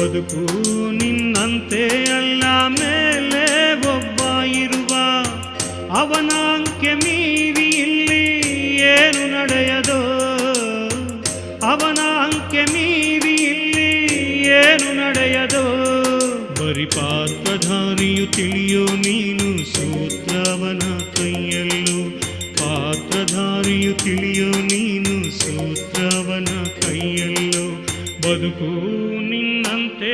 ಬದುಕು ನಿನ್ನಂತೆ ಅಲ್ಲ, ಮೇಲೆ ಒಬ್ಬ ಇರುವ ಅವನ ಅಂಕೆ ಮೀರಿ ಇಲ್ಲಿ ಏನು ನಡೆಯದೋ, ಅವನ ಅಂಕೆ ಮೀರಿ ಇಲ್ಲಿ ಏನು ನಡೆಯದೋ. ಬರಿ ಪಾತ್ರಧಾರಿಯು ತಿಳಿಯೋ ನೀನು ಸೂತ್ರವನ ಕೈಯಲ್ಲೂ, ಪಾತ್ರಧಾರಿಯು ತಿಳಿಯೋ ನೀನು ಸೂತ್ರವನ ಕೈಯಲ್ಲೋ. ಬದುಕು ನಿನ್ನಂತೆ